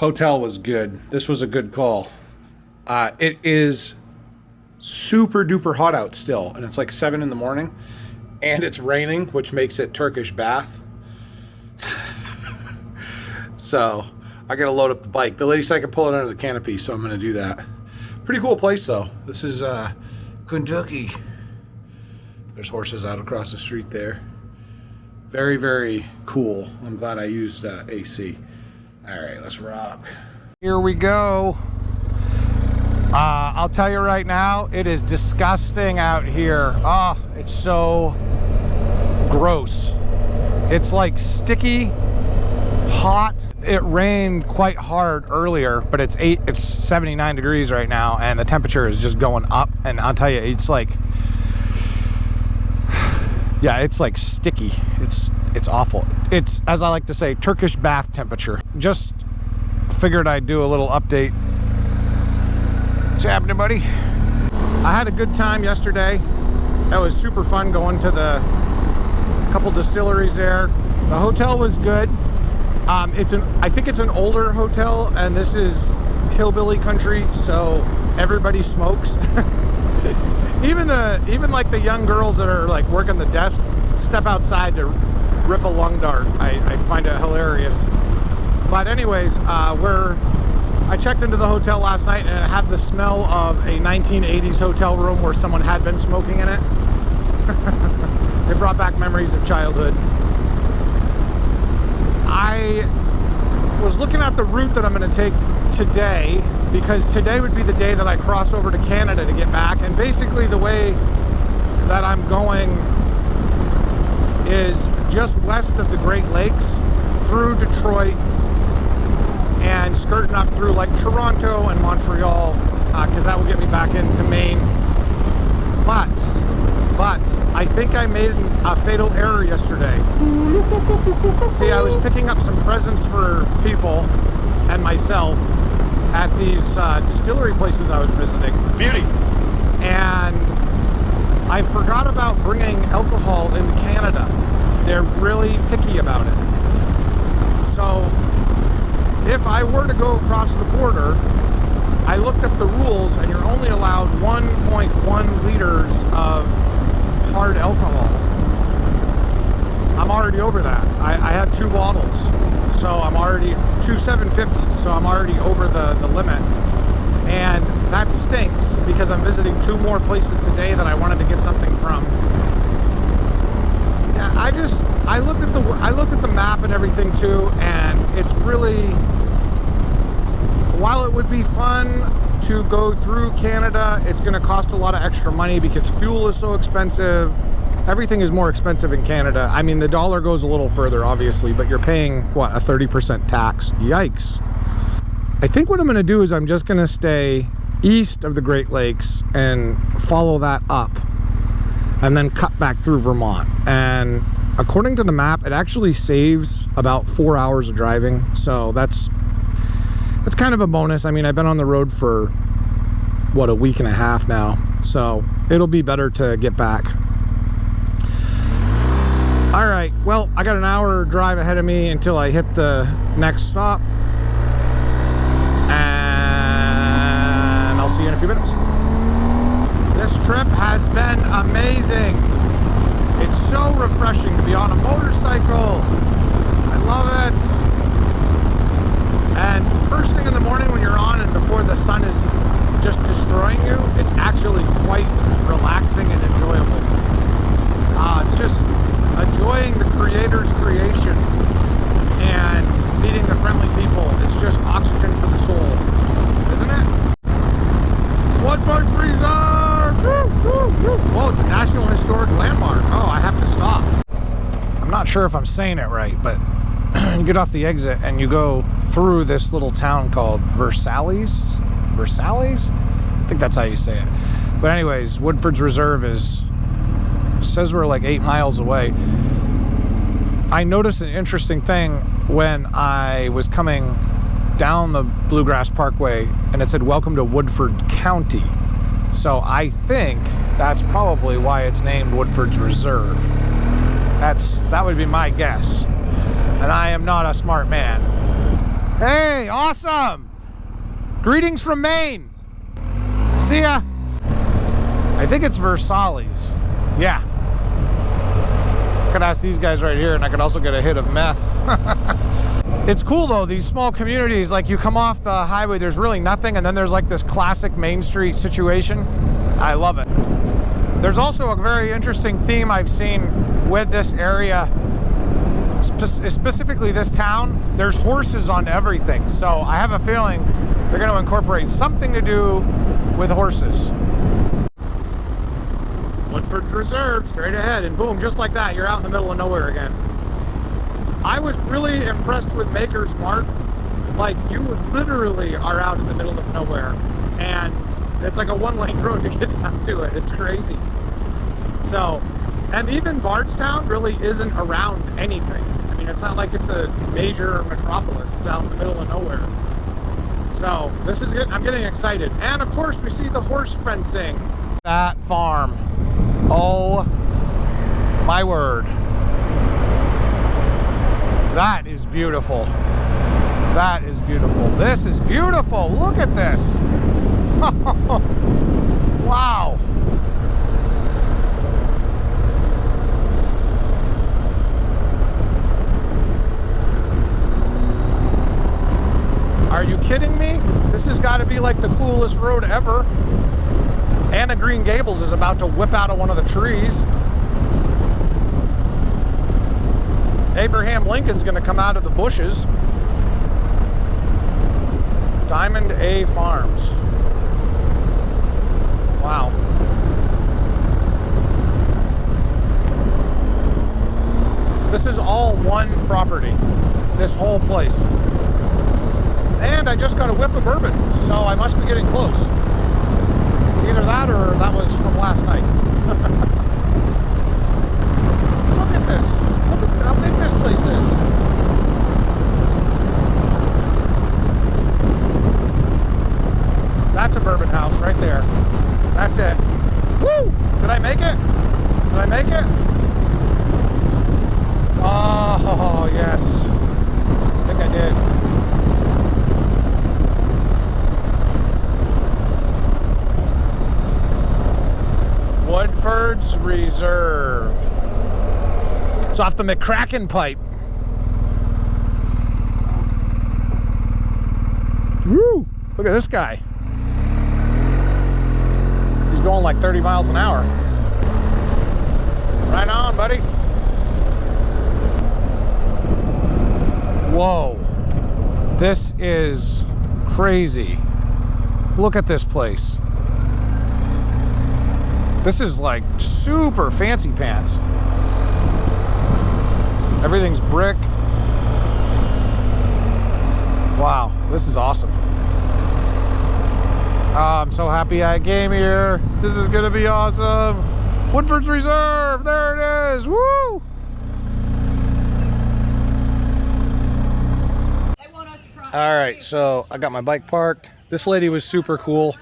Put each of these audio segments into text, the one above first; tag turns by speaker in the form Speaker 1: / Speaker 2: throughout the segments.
Speaker 1: Hotel was good. This was a good call. It is super duper hot out still, and it's like 7 in the morning, and it's raining, which makes it Turkish bath. So I gotta load up the bike. The lady said I can pull it under the canopy, so I'm gonna do that. Pretty cool place though. This is Kentucky. There's horses out across the street there. Very, very cool. I'm glad I used AC. All right, let's rock. Here we go. I'll tell you right now, it is disgusting out here. Oh, it's so gross. It's like sticky, hot. It rained quite hard earlier, but it's 79 degrees right now, and the temperature is just going up. And I'll tell you, it's like, yeah, it's like sticky. It's awful. It's, as I like to say, Turkish bath temperature. Just figured I'd do a little update. What's happening, buddy? I had a good time yesterday. That was super fun going to the couple distilleries there. The hotel was good. I think it's an older hotel, and this is hillbilly country, so everybody smokes. even like the young girls that are like working the desk step outside to rip a lung dart. I find it hilarious. But anyways, I checked into the hotel last night, and it had the smell of a 1980s hotel room where someone had been smoking in it. It brought back memories of childhood. I was looking at the route that I'm going to take today, because today would be the day that I cross over to Canada to get back. And basically the way that I'm going is just west of the Great Lakes through Detroit and skirting up through like Toronto and Montreal, because that will get me back into Maine. But I think I made a fatal error yesterday. See, I was picking up some presents for people and myself at these distillery places I was visiting. Beauty. And I forgot about bringing alcohol into Canada. They're really picky about it. So if I were to go across the border, I looked up the rules, and you're only allowed 1.1 liters of hard alcohol. I'm already over that. I had 2 bottles, so I'm already 2 750s, so I'm already over the limit. And that stinks, because I'm visiting 2 more places today that I wanted to get something from. Yeah, I looked at the map and everything too, and it's really, while it would be fun to go through Canada, it's going to cost a lot of extra money because fuel is so expensive. Everything is more expensive in Canada. I mean, the dollar goes a little further, obviously, but you're paying, what, a 30% tax? Yikes. I think what I'm going to do is I'm just going to stay east of the Great Lakes and follow that up, and then cut back through Vermont. And according to the map, it actually saves about 4 hours of driving, so that's kind of a bonus. I mean, I've been on the road for, what, a week and a half now, so it'll be better to get back. All right, well, I got an hour drive ahead of me until I hit the next stop, and I'll see you in a few minutes. This trip has been amazing. It's so refreshing to be on a motorcycle. I love it. And first thing in the morning when you're on and before the sun is just destroying you, it's actually quite relaxing and enjoyable. It's just enjoying the creator's creation and meeting the friendly people. It's just oxygen for the soul, isn't it? Woodford Reserve! Whoa, it's a National Historic Landmark. Oh, I have to stop. I'm not sure if I'm saying it right, but you get off the exit and you go through this little town called Versailles? I think that's how you say it. But anyways, Woodford's Reserve says we're like 8 miles away. I noticed an interesting thing when I was coming down the Bluegrass Parkway, and it said welcome to Woodford County. So I think that's probably why it's named Woodford's Reserve. That would be my guess. And I am not a smart man. Hey, awesome. Greetings from Maine. See ya. I think it's Versailles. Yeah. I could ask these guys right here, and I could also get a hit of meth. It's cool though, these small communities, like you come off the highway, there's really nothing, and then there's like this classic Main Street situation. I love it. There's also a very interesting theme I've seen with this area, specifically this town. There's horses on everything, so I have a feeling they're going to incorporate something to do with horses. Woodford Reserve, straight ahead, and boom, just like that, you're out in the middle of nowhere again. I was really impressed with Maker's Mark. Like, you literally are out in the middle of nowhere, and it's like a one-lane road to get down to it. It's crazy. So, and even Bardstown really isn't around anything. I mean, it's not like it's a major metropolis. It's out in the middle of nowhere. So, this is good. I'm getting excited. And, of course, we see the horse fencing. That farm. Oh, my word. That is beautiful. That is beautiful. This is beautiful. Look at this. Wow. Are you kidding me? This has got to be like the coolest road ever. Anna Green Gables is about to whip out of one of the trees. Abraham Lincoln's going to come out of the bushes. Diamond A Farms. Wow. This is all one property. This whole place. And I just got a whiff of bourbon, so I must be getting close. Either that or that was from last night. Look at this. Look at how big this place is. That's a bourbon house right there. That's it. Woo! Did I make it? Did I make it? Oh, yes. I think I did. Woodford Reserve. It's off the McCracken pipe. Woo! Look at this guy. He's going like 30 miles an hour. Right on, buddy. Whoa. This is crazy. Look at this place. This is like super fancy pants. Everything's brick. Wow, this is awesome. Oh, I'm so happy I came here. This is gonna be awesome. Woodford's Reserve, there it is, woo! All right, so I got my bike parked. This lady was super cool.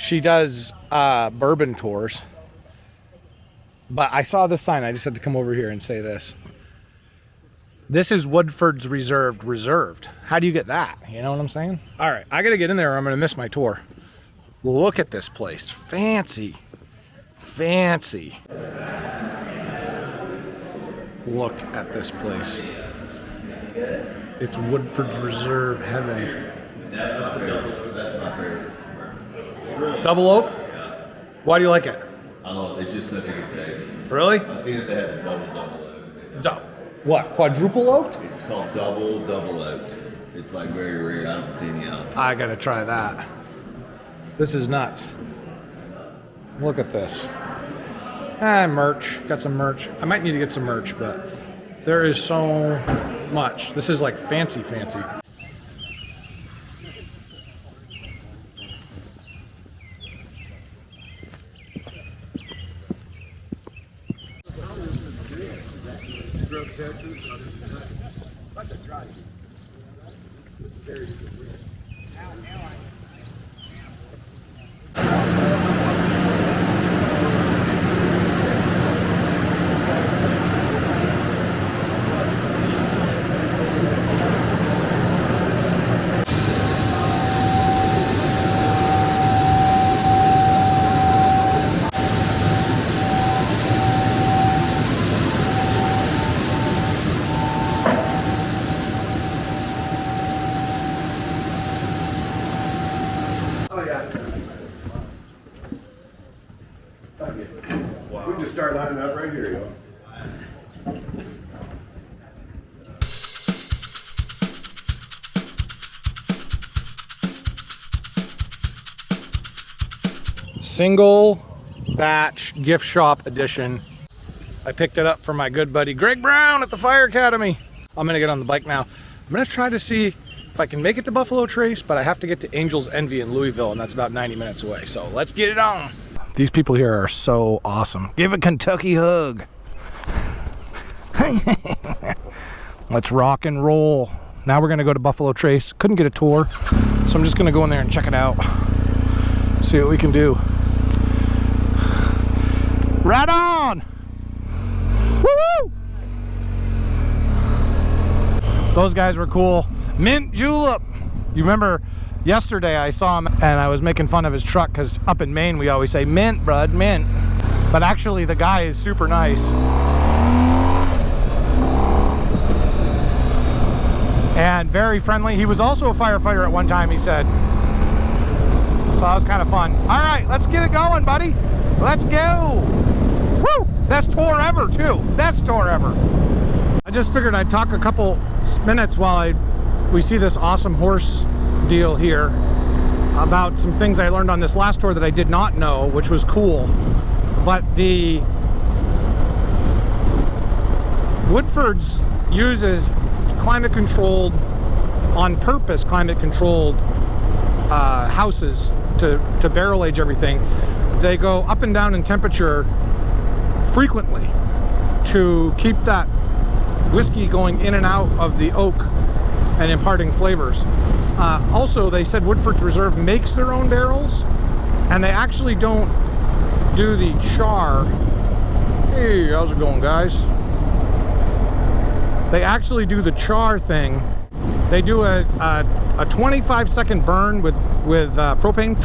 Speaker 1: She does bourbon tours. But I saw this sign. I just had to come over here and say this. This is Woodford's reserved. How do you get that? You know what I'm saying? All right, I got to get in there or I'm going to miss my tour. Look at this place. Fancy. Fancy. Look at this place. It's Woodford's Reserve heaven. That's my favorite. Double oak? Why do you like it?
Speaker 2: I love it. It's just such a good taste.
Speaker 1: Really?
Speaker 2: I've seen if they have double oak.
Speaker 1: What? Quadruple oaked?
Speaker 2: It's called double oaked. It's like very rare. I don't see any out.
Speaker 1: I gotta try that. This is nuts. Look at this. Merch. Got some merch. I might need to get some merch, but there is so much. This is like fancy.
Speaker 2: just start lining up right here, yo.
Speaker 1: Single batch gift shop edition. I picked it up for my good buddy Greg Brown at the Fire Academy. I'm gonna get on the bike now. I'm gonna try to see if I can make it to Buffalo Trace, but I have to get to Angel's Envy in Louisville, and that's about 90 minutes away. So let's get it on. These people here are so awesome. Give a Kentucky hug. Let's rock and roll. Now we're gonna go to Buffalo Trace. Couldn't get a tour, so I'm just gonna go in there and check it out. See what we can do. Right on! Woo-hoo! Those guys were cool. Mint Julep. You remember yesterday I saw him and I was making fun of his truck because up in Maine we always say mint, bud, mint. But actually the guy is super nice. And very friendly. He was also a firefighter at one time, he said. So that was kind of fun. All right, let's get it going, buddy. Let's go. Woo! Best tour ever, too. Best tour ever. I just figured I'd talk a couple minutes while we see this awesome horse deal here about some things I learned on this last tour that I did not know, which was cool. But the Woodford's uses climate-controlled, on purpose climate-controlled houses to barrel age everything. They go up and down in temperature frequently to keep that whiskey going in and out of the oak and imparting flavors. Also, they said Woodford Reserve makes their own barrels, and they actually don't do the char. Hey, how's it going, guys? They actually do the char thing. They do a 25-second burn with propane,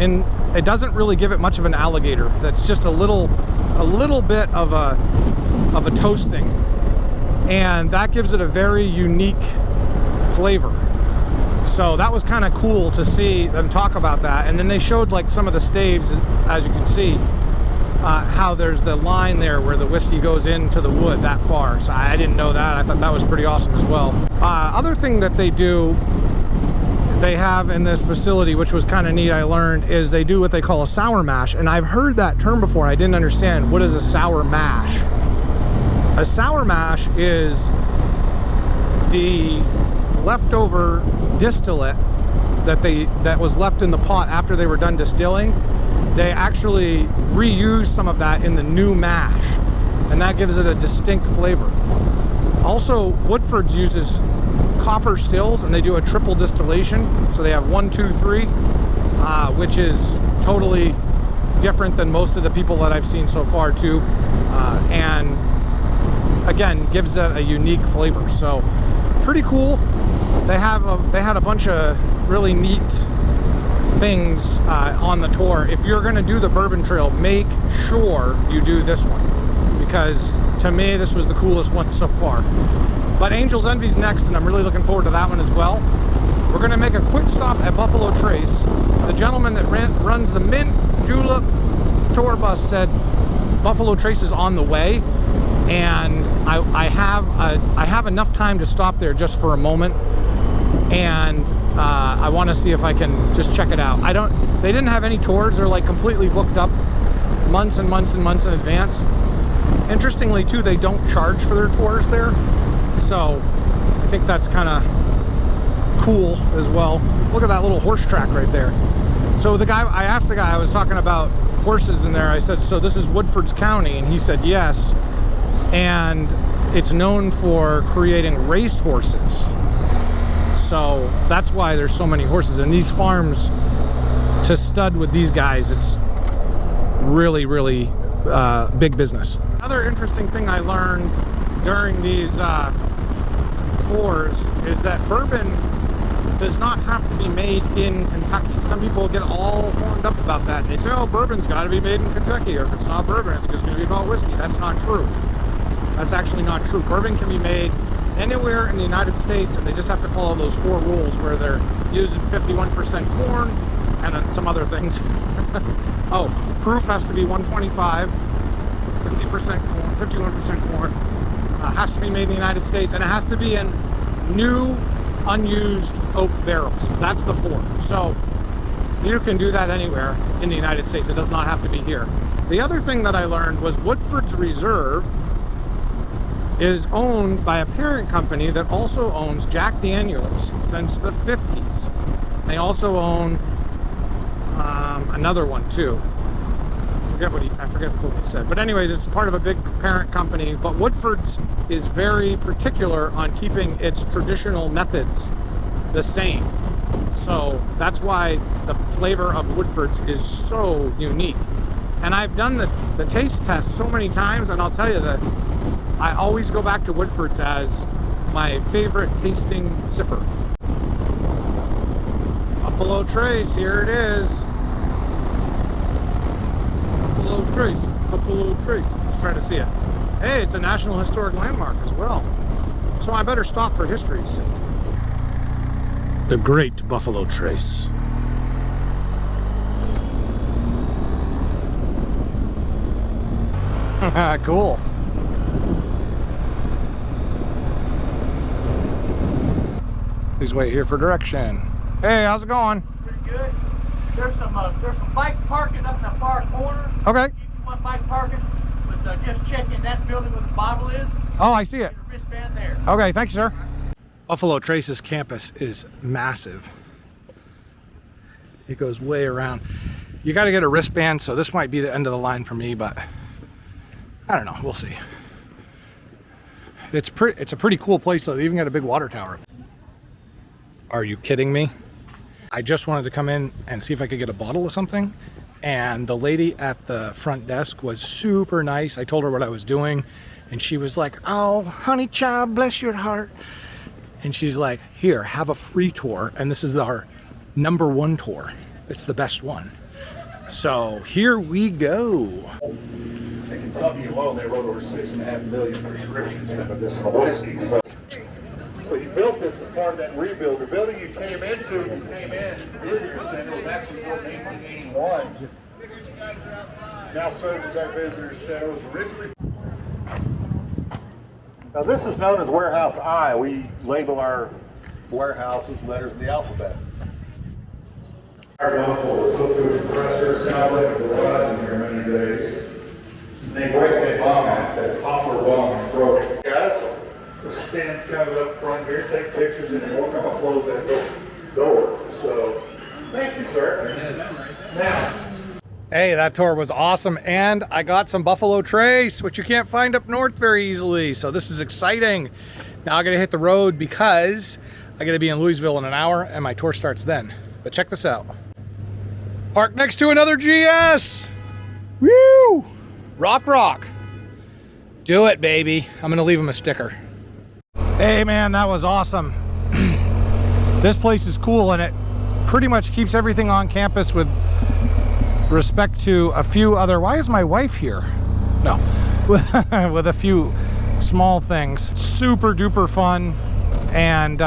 Speaker 1: and it doesn't really give it much of an alligator. That's just a little bit of a toasting, and that gives it a very unique flavor. So that was kind of cool to see them talk about that. And then they showed like some of the staves, as you can see, how there's the line there where the whiskey goes into the wood that far. So I didn't know that. I thought that was pretty awesome as well. Other thing that they have in this facility, which was kind of neat, I learned, is they do what they call a sour mash. And I've heard that term before. I didn't understand. What is a sour mash? A sour mash is the leftover distillate that was left in the pot after they were done distilling. They actually reuse some of that in the new mash, and that gives it a distinct flavor. Also, Woodford's uses copper stills, and they do a triple distillation. So they have 1, 2, 3, which is totally different than most of the people that I've seen so far too, and again gives that a unique flavor. So pretty cool. They had a bunch of really neat things on the tour. If you're going to do the Bourbon Trail, make sure you do this one, because to me this was the coolest one so far. But Angel's Envy's next, and I'm really looking forward to that one as well. We're going to make a quick stop at Buffalo Trace. The gentleman that runs the Mint Julep tour bus said Buffalo Trace is on the way, and I have enough time to stop there just for a moment, and I want to see if I can just check it out. They didn't have any tours. They're like completely booked up months and months and months in advance. Interestingly too, they don't charge for their tours there, so I think that's kind of cool as well. Look at that little horse track right there. So I asked the guy, I was talking about horses in there, I said, so this is Woodford's County? And he said yes, and it's known for creating race horses. So that's why there's so many horses. And these farms, to stud with these guys, it's really, really big business. Another interesting thing I learned during these tours is that bourbon does not have to be made in Kentucky. Some people get all horned up about that. They say, oh, bourbon's got to be made in Kentucky, or if it's not bourbon, it's just going to be called whiskey. That's not true. That's actually not true. Bourbon can be made anywhere in the United States, and they just have to follow those 4 rules where they're using 51% corn and some other things. Oh, proof has to be 125 for 50% corn, 51% corn. Has to be made in the United States, and it has to be in new, unused oak barrels. That's the 4. So you can do that anywhere in the United States. It does not have to be here. The other thing that I learned was Woodford Reserve is owned by a parent company that also owns Jack Daniels since the 50s. They also own another one too. I forget what he said. But anyways, it's part of a big parent company. But Woodford's is very particular on keeping its traditional methods the same. So that's why the flavor of Woodford's is so unique. And I've done the taste test so many times, and I'll tell you that I always go back to Woodford's as my favorite tasting sipper. Buffalo Trace, here it is. Buffalo Trace, Buffalo Trace. Let's try to see it. Hey, it's a National Historic Landmark as well. So I better stop for history's sake. The Great Buffalo Trace. Cool. Please wait here for direction. Hey, how's it going?
Speaker 3: Pretty good. There's some bike parking up in the far corner.
Speaker 1: Okay.
Speaker 3: If you want bike parking, but just check in that building where the bottle is.
Speaker 1: Oh, I see it.
Speaker 3: Get a wristband there.
Speaker 1: Okay, thank you, sir. Buffalo Trace's campus is massive. It goes way around. You got to get a wristband, so this might be the end of the line for me, but I don't know. We'll see. It's a pretty cool place, though. They even got a big water tower. Are you kidding me? I just wanted to come in and see if I could get a bottle of something, and the lady at the front desk was super nice. I told her what I was doing, and she was like, "Oh, honey child, bless your heart." And she's like, "Here, have a free tour." And this is our #1 tour. It's the best one. So here we go.
Speaker 4: In Kentucky alone, they wrote over 6.5 million prescriptions for medicinal whiskey. So he built this as part of that rebuild. The building you came into, visitor center, was actually built in 1881. Now serves as our visitor center. It was originally. Now this is known as Warehouse I. We label our warehouses letters of the alphabet. Our downfall was hooked to a compressor, sounds like a garage in here many days. And they break that bomb out, that copper bomb is broken. Guys, we'll stand kind of up front here, take pictures, and then we'll come and close that door. So, thank you, sir. Now.
Speaker 1: Hey, that tour was awesome, and I got some Buffalo Trace, which you can't find up north very easily, so this is exciting. Now I gotta hit the road because I gotta be in Louisville in an hour, and my tour starts then. But check this out. Parked next to another GS! Woo! Rock. Do it, baby. I'm gonna leave him a sticker. Hey man, that was awesome. This place is cool, and it pretty much keeps everything on campus with respect to a few other, why is my wife here? No, with a few small things. Super duper fun, and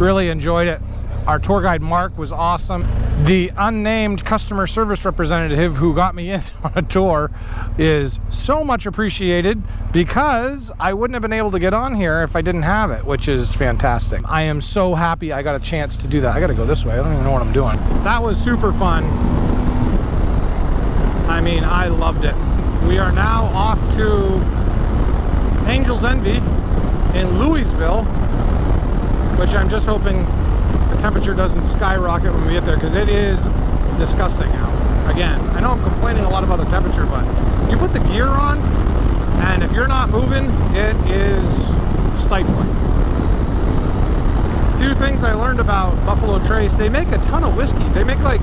Speaker 1: really enjoyed it. Our tour guide Mark was awesome. The unnamed customer service representative who got me in on a tour is so much appreciated, because I wouldn't have been able to get on here if I didn't have it, which is fantastic. I am so happy I got a chance to do that. I gotta go this way. I don't even know what I'm doing. That was super fun. I mean, I loved it. We are now off to Angel's Envy in Louisville, which I'm just hoping the temperature doesn't skyrocket when we get there, because it is disgusting out. Again, I know I'm complaining a lot about the temperature, but you put the gear on, and if you're not moving, it is stifling. A few things I learned about Buffalo Trace: they make a ton of whiskeys. They make, like,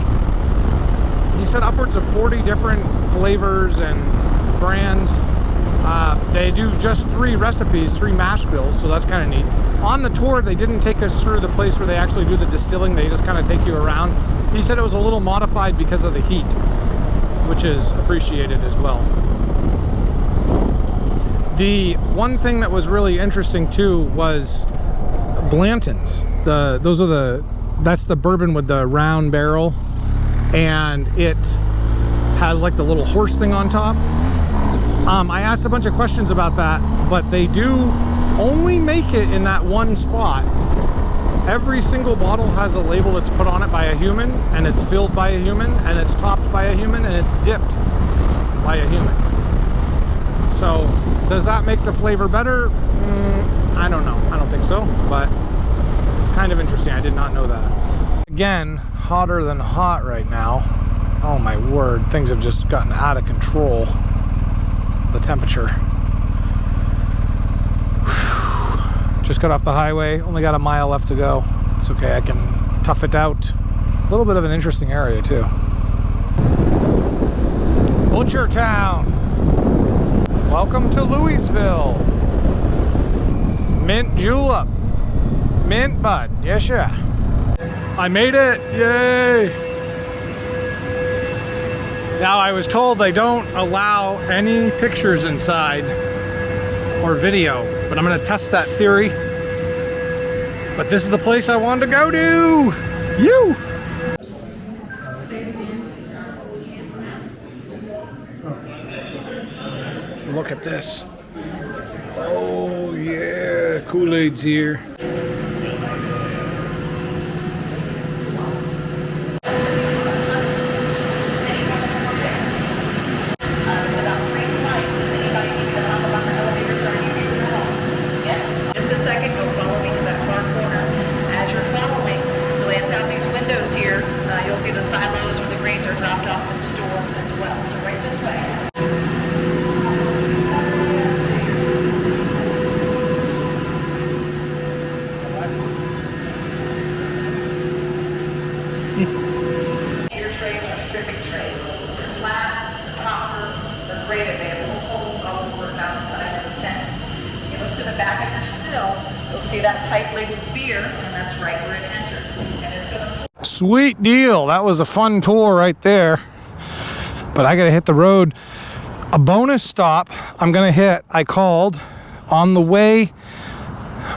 Speaker 1: he said, upwards of 40 different flavors and brands. They do just 3 recipes, 3 mash bills, so that's kind of neat. On the tour, they didn't take us through the place where they actually do the distilling. They just kind of take you around. He said it was a little modified because of the heat, which is appreciated as well. The one thing that was really interesting too was Blanton's. That's the bourbon with the round barrel, and it has like the little horse thing on top. I asked a bunch of questions about that, but they do only make it in that one spot. Every single bottle has a label that's put on it by a human, and it's filled by a human, and it's topped by a human, and it's dipped by a human. So does that make the flavor better? I don't know. I don't think so, but it's kind of interesting. I did not know that. Again, hotter than hot right now. Oh my word, things have just gotten out of control. The temperature. Whew. Just got off the highway, only got a mile left to go. It's okay, I can tough it out. A little bit of an interesting area too. Butcher Town. Welcome to Louisville. Mint julep. Mint bud. Yes, yeah. I made it. Yay. Now, I was told they don't allow any pictures inside or video, but I'm going to test that theory. But this is the place I wanted to go to. You. Look at this. Oh yeah, Kool-Aid's here. Sweet deal. That was a fun tour right there. But I gotta hit the road. A bonus stop I'm gonna hit, I called on the way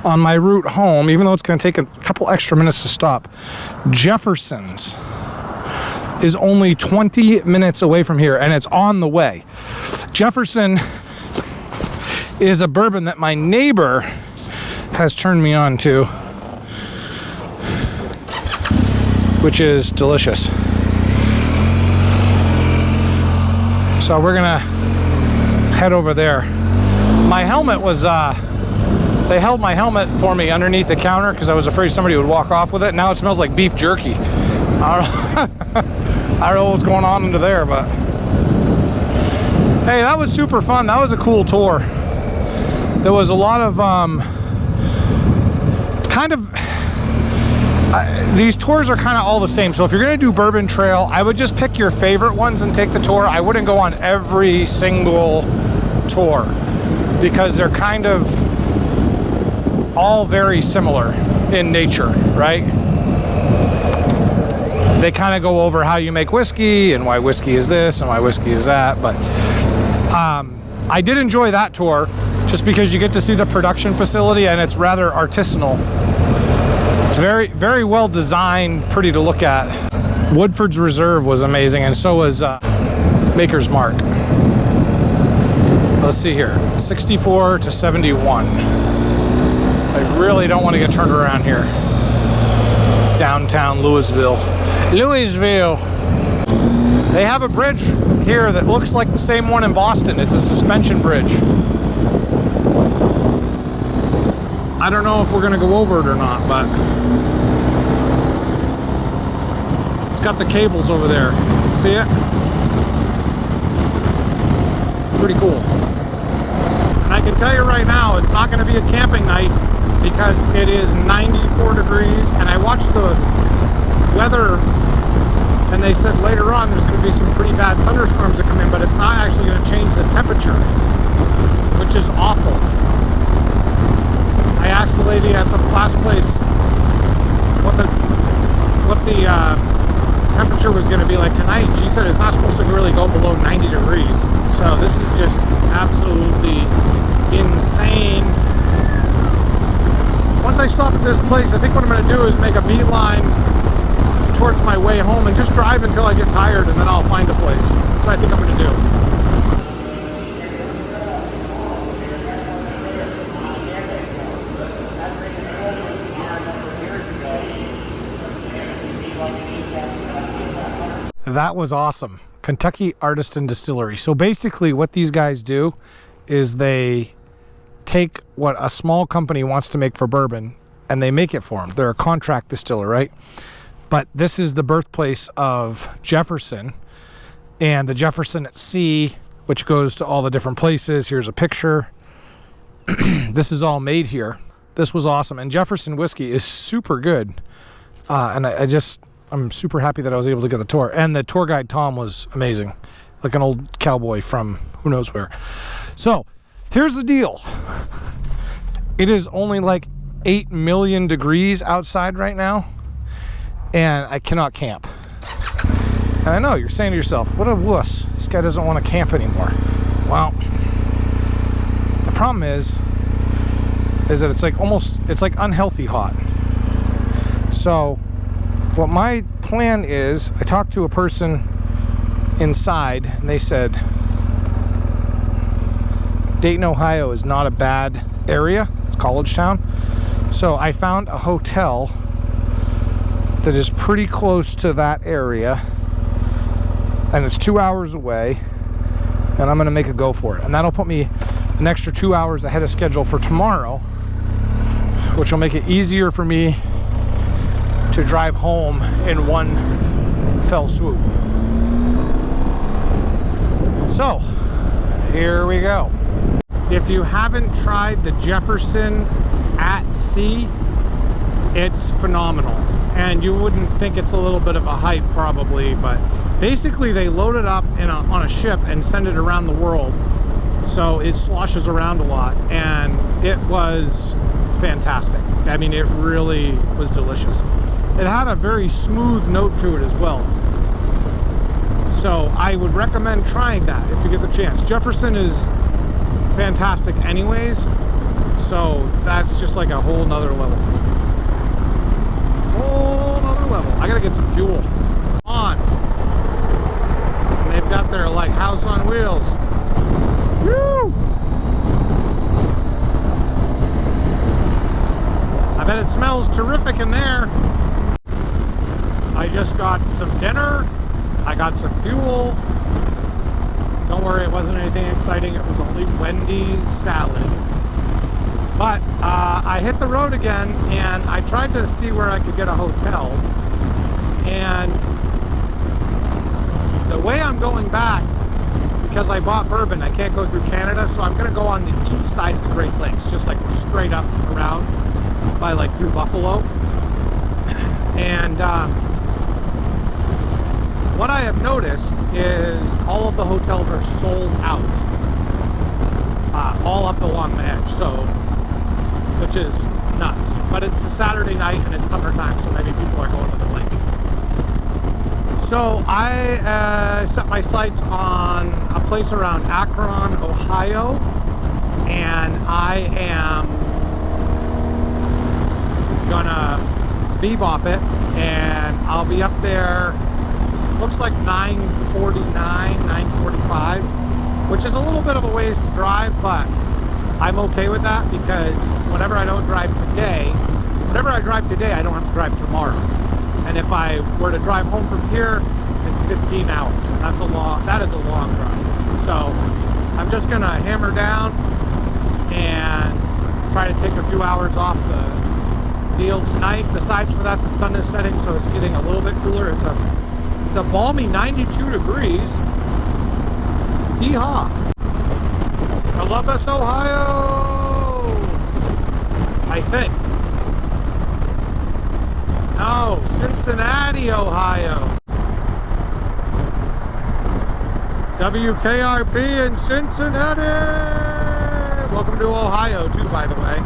Speaker 1: on my route home, even though it's gonna take a couple extra minutes to stop. Jeffersons is only 20 minutes away from here, and it's on the way. Jefferson is a bourbon that my neighbor has turned me on to, which is delicious. So we're gonna head over there. My helmet was, they held my helmet for me underneath the counter because I was afraid somebody would walk off with it. Now it smells like beef jerky. I don't know what's going on under there, but hey, that was super fun. That was a cool tour. There was a lot of these tours are kind of all the same. So if you're going to do Bourbon Trail, I would just pick your favorite ones and take the tour. I wouldn't go on every single tour because they're kind of all very similar in nature, right? They kind of go over how you make whiskey and why whiskey is this and why whiskey is that. But I did enjoy that tour just because you get to see the production facility and it's rather artisanal. It's very, very well designed, pretty to look at. Woodford's Reserve was amazing, and so was Maker's Mark. Let's see here, 64 to 71. I really don't want to get turned around here. Downtown Louisville. Louisville! They have a bridge here that looks like the same one in Boston. It's a suspension bridge. I don't know if we're gonna go over it or not, but it's got the cables over there. See it? Pretty cool. And I can tell you right now, it's not gonna be a camping night because it is 94 degrees, and I watched the weather and they said later on there's gonna be some pretty bad thunderstorms that come in, but it's not actually gonna change the temperature, which is awful. I asked the lady at the last place what the temperature was going to be like tonight. She said it's not supposed to really go below 90 degrees. So this is just absolutely insane. Once I stop at this place, I think what I'm going to do is make a beeline towards my way home and just drive until I get tired, and then I'll find a place. That's what I think I'm going to do. That was awesome. Kentucky Artisan Distillery. So basically what these guys do is they take what a small company wants to make for bourbon and they make it for them. They're a contract distiller, right? But this is the birthplace of Jefferson, and the Jefferson at sea, which goes to all the different places. Here's a picture. This is all made here. This was awesome. And Jefferson whiskey is super good. And I'm super happy that I was able to get the tour. And the tour guide, Tom, was amazing. Like an old cowboy from who knows where. So, here's the deal. It is only like 8 million degrees outside right now. And I cannot camp. And I know, you're saying to yourself, what a wuss. This guy doesn't want to camp anymore. Well, the problem is that it's like unhealthy hot. So, what my plan is, I talked to a person inside, and they said Dayton, Ohio is not a bad area. It's college town. So I found a hotel that is pretty close to that area, and it's 2 hours away, and I'm going to make a go for it. And that'll put me an extra 2 hours ahead of schedule for tomorrow, which will make it easier for me to drive home in one fell swoop. So, here we go. If you haven't tried the Jefferson at sea, it's phenomenal. And you wouldn't think it's a little bit of a hype probably, but basically they load it up on a ship and send it around the world. So it sloshes around a lot, and it was fantastic. I mean, it really was delicious. It had a very smooth note to it as well. So I would recommend trying that if you get the chance. Jefferson is fantastic anyways, so that's just like a whole nother level. Whole nother level. I gotta get some fuel. On. And they've got their like house on wheels. Woo! I bet it smells terrific in there. I just got some dinner. I got some fuel. Don't worry, it wasn't anything exciting. It was only Wendy's salad. But I hit the road again, and I tried to see where I could get a hotel. And the way I'm going back, because I bought bourbon, I can't go through Canada, so I'm going to go on the east side of the Great Lakes, just like straight up around by like through Buffalo. And what I have noticed is all of the hotels are sold out, all up along the edge, so, which is nuts. But it's a Saturday night and it's summertime, so maybe people are going to the lake. So I set my sights on a place around Akron, Ohio, and I am gonna bebop it, and I'll be up there. Looks like 9:49, 9:45, which is a little bit of a ways to drive, but I'm okay with that because whenever I drive today, I don't have to drive tomorrow. And if I were to drive home from here, it's 15 hours. And that is a long drive. So I'm just gonna hammer down and try to take a few hours off the deal tonight. Besides for that, the sun is setting, so it's getting a little bit cooler. It's a balmy 92 degrees. Yeehaw! Columbus, Ohio! I think. No, Cincinnati, Ohio. WKRP in Cincinnati! Welcome to Ohio, too, by the way.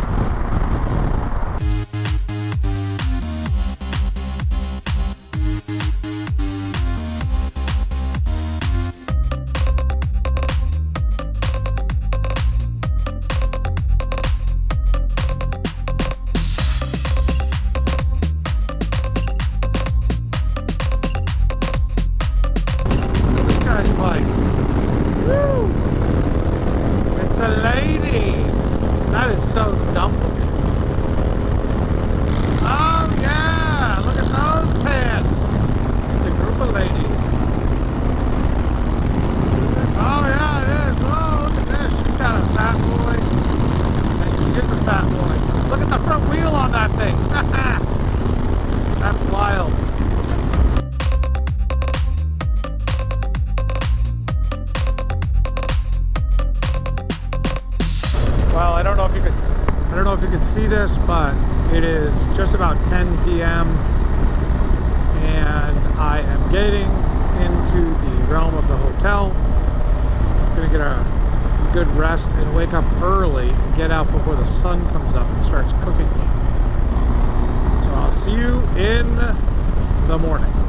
Speaker 1: don't know if you can see this, but it is just about 10 p.m. and I am getting into the realm of the hotel. Gonna get a good rest and wake up early and get out before the sun comes up and starts cooking me. So I'll see you in the morning.